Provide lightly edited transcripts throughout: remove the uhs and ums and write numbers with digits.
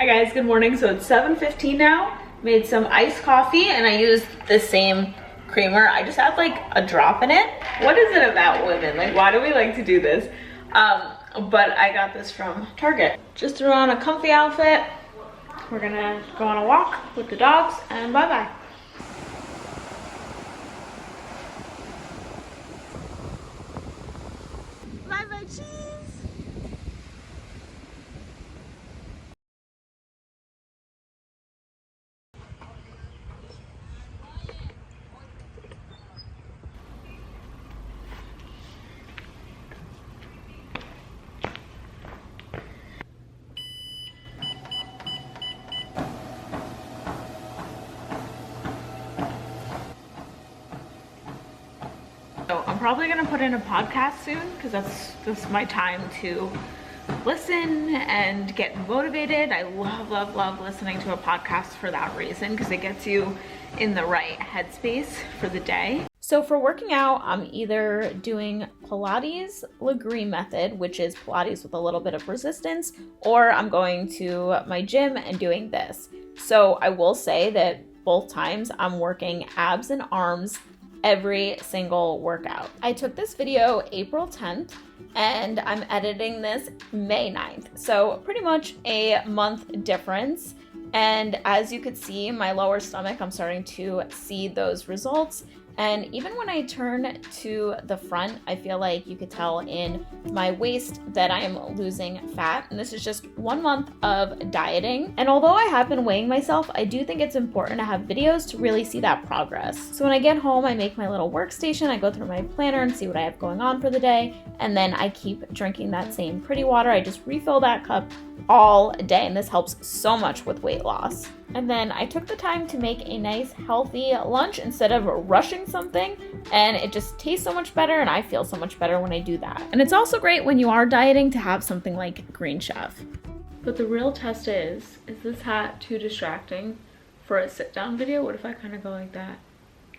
Hi guys, good morning. So it's 7:15 now. Made some iced coffee and I used the same creamer. I just had like a drop in it. What is it about women? Like, why do we like to do this? But I got this from Target. Just threw on a comfy outfit. We're gonna go on a walk with the dogs and bye-bye. Bye-bye, cheese. So I'm probably gonna put in a podcast soon because that's my time to listen and get motivated. I love listening to a podcast for that reason because it gets you in the right headspace for the day. So for working out, I'm either doing Pilates Legree method, which is Pilates with a little bit of resistance, or I'm going to my gym and doing this. So I will say that both times I'm working abs and arms every single workout. I took this video April 10th and I'm editing this May 9th. So pretty much a month difference. And as you could see, my lower stomach, I'm starting to see those results. And even when I turn to the front, I feel like you could tell in my waist that I am losing fat. And this is just 1 month of dieting. And although I have been weighing myself, I do think it's important to have videos to really see that progress. So when I get home, I make my little workstation, I go through my planner and see what I have going on for the day. And then I keep drinking that same pretty water. I just refill that cup all day, and this helps so much with weight loss. And then I took the time to make a nice healthy lunch instead of rushing something, and it just tastes so much better and I feel so much better when I do that. And it's also great when you are dieting to have something like Green Chef. But the real test is this hat too distracting for a sit down video? What if I kind of go like that?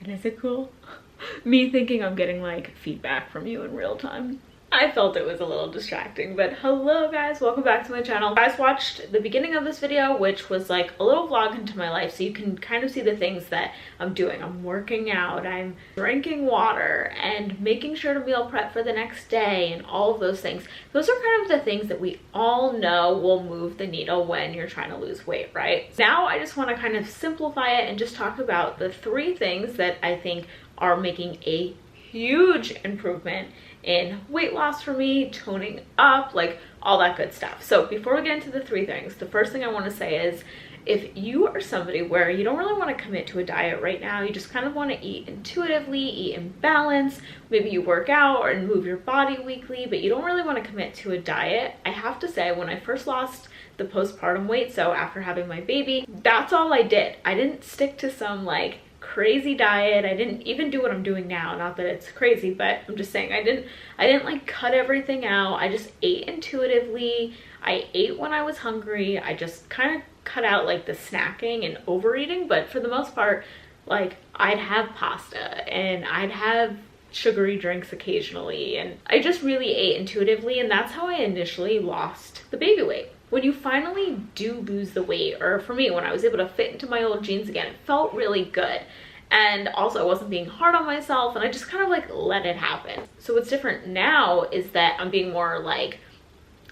And is it cool? Me thinking I'm getting like feedback from you in real time. I felt it was a little distracting, but hello guys, welcome back to my channel. You guys watched the beginning of this video, which was like a little vlog into my life, so you can kind of see the things that I'm doing. I'm working out, I'm drinking water, and making sure to meal prep for the next day, and all of those things. Those are kind of the things that we all know will move the needle when you're trying to lose weight, right? Now I just want to kind of simplify it and just talk about the 3 things that I think are making a huge improvement in weight loss for me, toning up, like all that good stuff. So before we get into the 3 things, the first thing I want to say is if you are somebody where you don't really want to commit to a diet right now, you just kind of want to eat intuitively, eat in balance, maybe you work out or move your body weekly, but you don't really want to commit to a diet, I have to say when I first lost the postpartum weight, so after having my baby, that's all I did. I didn't stick to some like crazy diet. I didn't even do what I'm doing now. Not that it's crazy, but I'm just saying I didn't like cut everything out. I just ate intuitively. I ate when I was hungry. I just kind of cut out like the snacking and overeating, but for the most part, like I'd have pasta and I'd have sugary drinks occasionally, and I just really ate intuitively, and that's how I initially lost the baby weight. When you finally do lose the weight, or for me, when I was able to fit into my old jeans again, it felt really good. And also I wasn't being hard on myself, and I just kind of like let it happen. So what's different now is that I'm being more like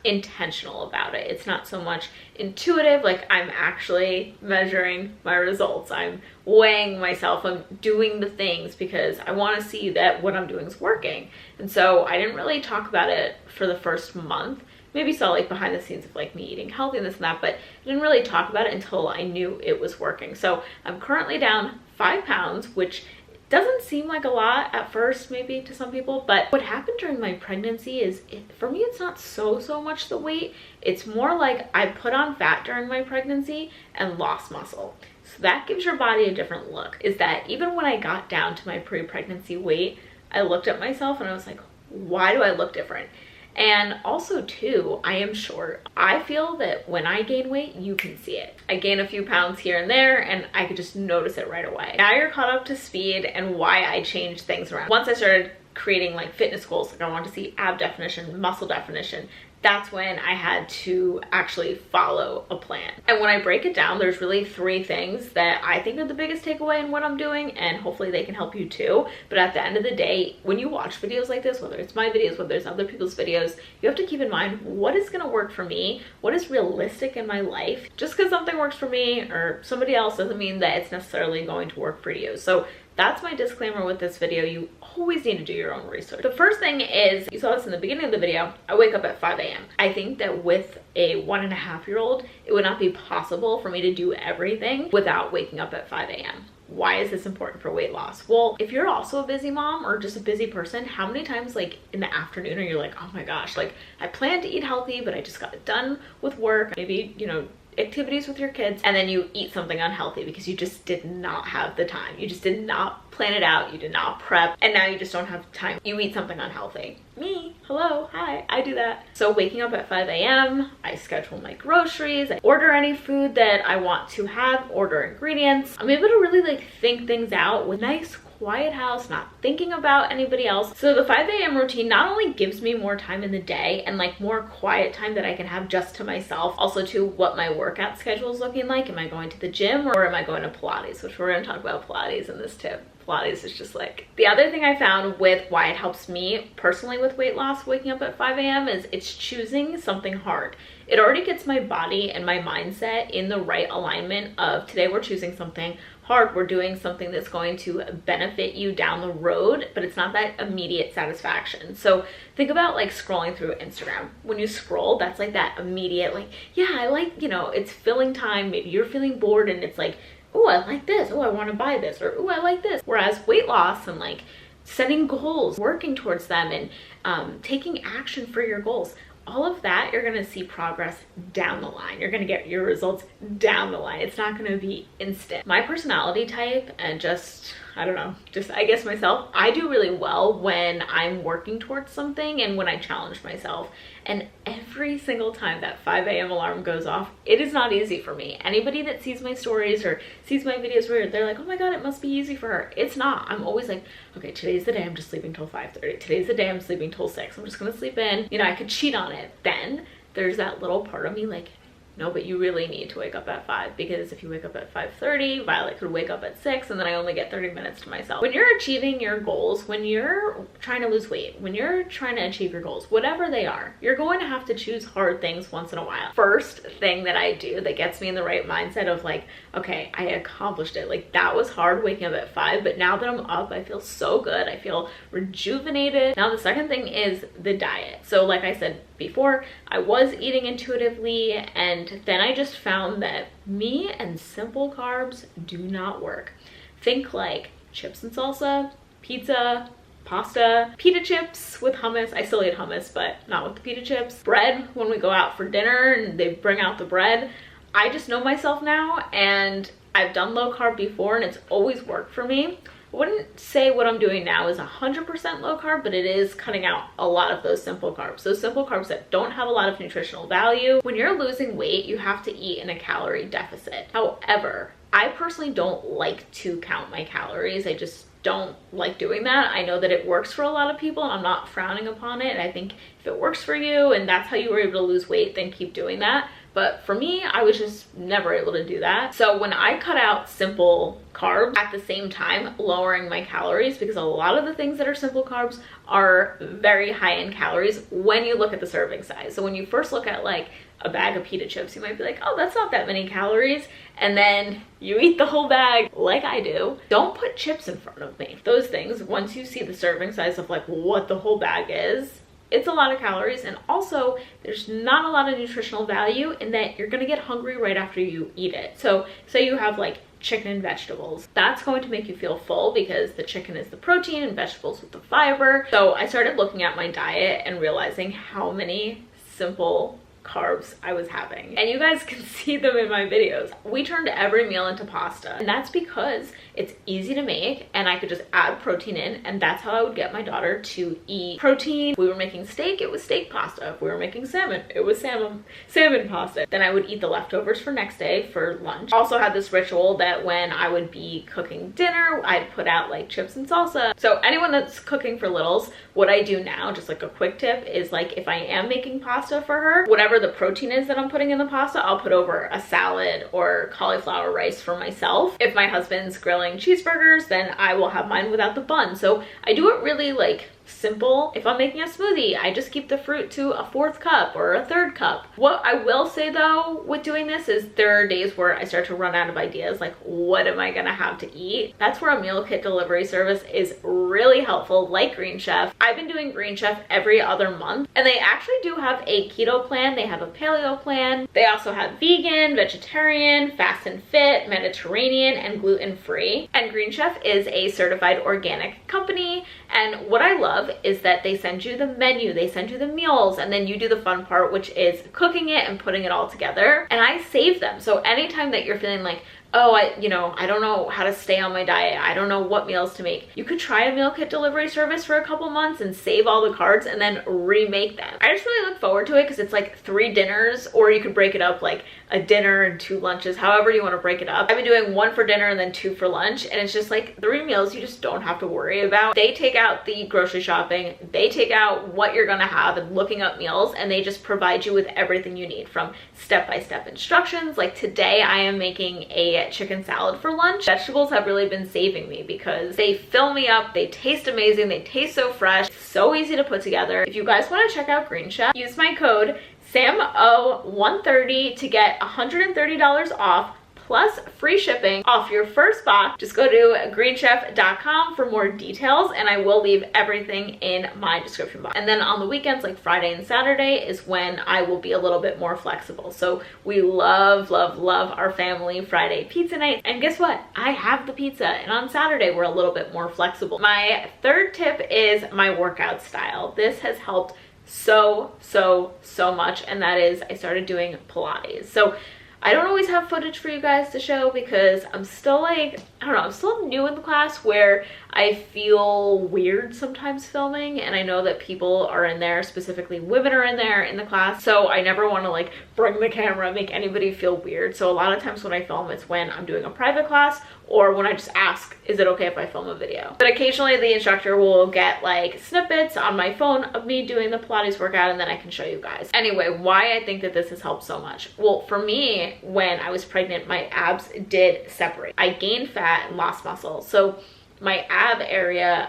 intentional about it. It's not so much intuitive, like I'm actually measuring my results. I'm weighing myself. I'm doing the things because I want to see that what I'm doing is working. And so I didn't really talk about it for the first month. Maybe saw like behind the scenes of like me eating healthy and this and that, but I didn't really talk about it until I knew it was working. So I'm currently down 5 pounds, which doesn't seem like a lot at first, maybe to some people, but what happened during my pregnancy is, for me, it's not so much the weight. It's more like I put on fat during my pregnancy and lost muscle. So that gives your body a different look. Is that even when I got down to my pre-pregnancy weight, I looked at myself and I was like, why do I look different? And also too, I am short. I feel that when I gain weight, you can see it. I gain a few pounds here and there and I could just notice it right away. Now you're caught up to speed and why I changed things around. Once I started creating like fitness goals, like I wanted to see ab definition, muscle definition, that's when I had to actually follow a plan. And when I break it down, there's really 3 things that I think are the biggest takeaway in what I'm doing, and hopefully they can help you too. But at the end of the day, when you watch videos like this, whether it's my videos, whether it's other people's videos, you have to keep in mind what is gonna work for me, what is realistic in my life. Just because something works for me or somebody else doesn't mean that it's necessarily going to work for you. So that's my disclaimer with this video. You always need to do your own research. The first thing is, you saw this in the beginning of the video, I wake up at 5 a.m. I think that with a 1.5-year-old, it would not be possible for me to do everything without waking up at 5 a.m. Why is this important for weight loss? Well, if you're also a busy mom or just a busy person, how many times like in the afternoon are you like, oh my gosh, like I planned to eat healthy, but I just got it done with work, maybe, you know, activities with your kids, and then you eat something unhealthy because you just did not have the time. You just did not plan it out. You did not prep, and now you just don't have time. You eat something unhealthy. Me, hello, hi, I do that. So waking up at 5 a.m., I schedule my groceries, I order any food that I want to have, order ingredients. I'm able to really like think things out with nice quiet house, not thinking about anybody else. So the 5 a.m. routine not only gives me more time in the day and like more quiet time that I can have just to myself, also to what my workout schedule is looking like. Am I going to the gym or am I going to Pilates? Which we're going to talk about Pilates in this tip. Pilates is just like, the other thing I found with why it helps me personally with weight loss waking up at 5 a.m. is it's choosing something hard. It already gets my body and my mindset in the right alignment of today we're choosing something hard. We're doing something that's going to benefit you down the road, but it's not that immediate satisfaction. So think about like scrolling through Instagram. When you scroll, that's like that immediate, like, yeah, I like, you know, it's filling time. Maybe you're feeling bored and it's like, oh, I like this. Oh, I want to buy this. Or, oh, I like this. Whereas weight loss and like setting goals, working towards them, and taking action for your goals, all of that, you're going to see progress down the line. You're going to get your results down the line. It's not going to be instant. My personality type and just, I don't know, just I guess myself, I do really well when I'm working towards something and when I challenge myself. And every single time that 5 a.m. alarm goes off, it is not easy for me. Anybody that sees my stories or sees my videos where they're like, oh my God, it must be easy for her. It's not. I'm always like, okay, today's the day I'm just sleeping till 5:30. Today's the day I'm sleeping till 6. I'm just gonna sleep in. You know, I could cheat on it. Then there's that little part of me like, no, but you really need to wake up at 5, because if you wake up at 5:30, Violet could wake up at 6, and then I only get 30 minutes to myself. When you're achieving your goals, when you're trying to lose weight, when you're trying to achieve your goals, whatever they are, you're going to have to choose hard things once in a while. First thing that I do that gets me in the right mindset of like, okay, I accomplished it. Like that was hard waking up at 5, but now that I'm up, I feel so good. I feel rejuvenated. Now the second thing is the diet. So like I said before, I was eating intuitively, and then I just found that me and simple carbs do not work. Think like chips and salsa, pizza, pasta, pita chips with hummus. I still eat hummus, but not with the pita chips. Bread when we go out for dinner and they bring out the bread. I just know myself now, and I've done low carb before and it's always worked for me. I wouldn't say what I'm doing now is 100% low carb, but it is cutting out a lot of those simple carbs. Those simple carbs that don't have a lot of nutritional value. When you're losing weight, you have to eat in a calorie deficit. However, I personally don't like to count my calories. I just don't like doing that. I know that it works for a lot of people and I'm not frowning upon it. I think if it works for you and that's how you were able to lose weight, then keep doing that. But for me, I was just never able to do that. So when I cut out simple carbs at the same time, lowering my calories, because a lot of the things that are simple carbs are very high in calories when you look at the serving size. So when you first look at like a bag of pita chips, you might be like, oh, that's not that many calories. And then you eat the whole bag like I do. Don't put chips in front of me. Those things, once you see the serving size of like what the whole bag is, it's a lot of calories, and also there's not a lot of nutritional value in that you're gonna get hungry right after you eat it. So say you have like chicken and vegetables, that's going to make you feel full because the chicken is the protein and vegetables with the fiber. So I started looking at my diet and realizing how many simple carbs I was having. And you guys can see them in my videos. We turned every meal into pasta. And that's because it's easy to make and I could just add protein in, and that's how I would get my daughter to eat protein. If we were making steak, it was steak pasta. If we were making salmon, it was salmon pasta. Then I would eat the leftovers for next day for lunch. Also had this ritual that when I would be cooking dinner, I'd put out like chips and salsa. So anyone that's cooking for littles, what I do now, just like a quick tip, is like if I am making pasta for her, whatever the protein is that I'm putting in the pasta, I'll put over a salad or cauliflower rice for myself. If my husband's grilling cheeseburgers, then I will have mine without the bun. So I do it really like simple. If I'm making a smoothie, I just keep the fruit to a 4th cup or a 3rd cup. What I will say though with doing this is there are days where I start to run out of ideas, like what am I gonna have to eat? That's where a meal kit delivery service is really helpful, like Green Chef. I've been doing Green Chef every other month, and they actually do have a keto plan, they have a paleo plan, they also have vegan, vegetarian, fast and fit, Mediterranean, and gluten-free. And Green Chef is a certified organic company, and what I love is that they send you the menu, they send you the meals, and then you do the fun part, which is cooking it and putting it all together. And I save them. So anytime that you're feeling like, oh, I don't know how to stay on my diet, I don't know what meals to make, you could try a meal kit delivery service for a couple months and save all the carbs and then remake them. I just really look forward to it because it's like 3 dinners, or you could break it up like a dinner and 2 lunches, however you want to break it up. I've been doing 1 for dinner and then 2 for lunch, and it's just like 3 meals you just don't have to worry about. They take out the grocery shopping, they take out what you're gonna have and looking up meals, and they just provide you with everything you need, from step-by-step instructions. Like today I am making a chicken salad for lunch. Vegetables have really been saving me because they fill me up, they taste amazing, they taste so fresh, so easy to put together. If you guys want to check out Green Chef, use my code SAMO130 to get $130 off plus free shipping off your first box. Just go to greenchef.com for more details, and I will leave everything in my description box. And then on the weekends, like Friday and Saturday, is when I will be a little bit more flexible. So we love, love, love our family Friday pizza night. And guess what? I have the pizza, and on Saturday we're a little bit more flexible. My 3rd tip is my workout style. This has helped so much, and that is I started doing Pilates. So I don't always have footage for you guys to show because I'm still like, I don't know, I'm still new in the class where I feel weird sometimes filming, and I know that people are in there, specifically women are in there in the class, so I never want to like bring the camera, make anybody feel weird. So a lot of times when I film, it's when I'm doing a private class or when I just ask, is it okay if I film a video? But occasionally the instructor will get like snippets on my phone of me doing the Pilates workout, and then I can show you guys. Anyway, why I think that this has helped so much. Well, for me, when I was pregnant, my abs did separate. I gained fat and lost muscle. So my ab area,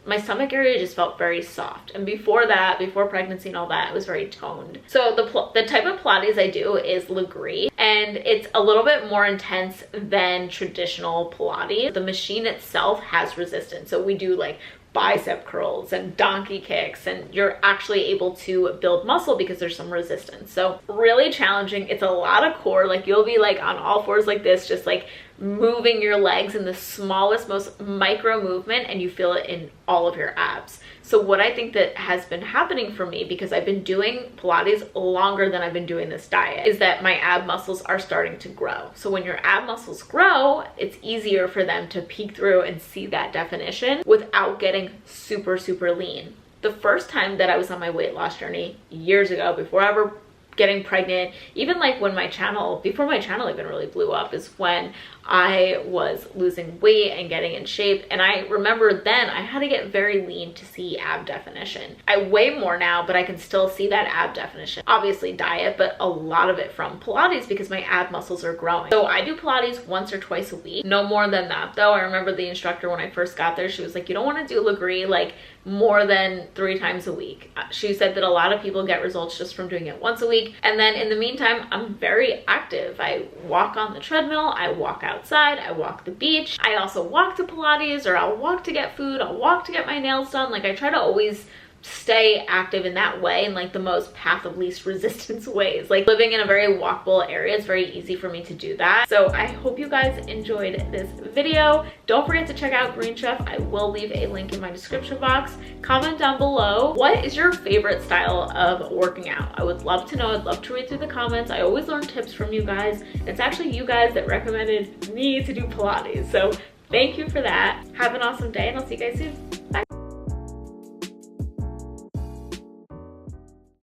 my stomach area just felt very soft. And before that, before pregnancy and all that, it was very toned. So the type of Pilates I do is Legree, and it's a little bit more intense than traditional Pilates. The machine itself has resistance. So we do like bicep curls and donkey kicks, and you're actually able to build muscle because there's some resistance. So really challenging. It's a lot of core. Like you'll be like on all fours like this, just like moving your legs in the smallest, most micro movement, and you feel it in all of your abs. So what I think that has been happening for me, because I've been doing Pilates longer than I've been doing this diet, is that my ab muscles are starting to grow. So when your ab muscles grow, it's easier for them to peek through and see that definition without getting super lean. The first time that I was on my weight loss journey years ago, before ever getting pregnant, even like when before my channel even really blew up, is when I was losing weight and getting in shape. And I remember then I had to get very lean to see ab definition. I weigh more now, but I can still see that ab definition. Obviously diet, but a lot of it from Pilates because my ab muscles are growing. So I do Pilates once or twice a week. No more than that though. I remember the instructor when I first got there, she was like, you don't want to do Legree like more than 3 times a week. She said that a lot of people get results just from doing it once a week. And then in the meantime, I'm very active. I walk on the treadmill, I walk outside, I walk the beach. I also walk to Pilates, or I'll walk to get food, I'll walk to get my nails done. Like I try to always stay active in that way, in like the most path of least resistance ways. Like living in a very walkable area, it's very easy for me to do that. So I hope you guys enjoyed this video. Don't forget to check out Green Chef. I will leave a link in my description box. Comment down below, what is your favorite style of working out? I would love to know. I'd love to read through the comments. I always learn tips from you guys. It's actually you guys that recommended me to do Pilates, so thank you for that. Have an awesome day, and I'll see you guys soon.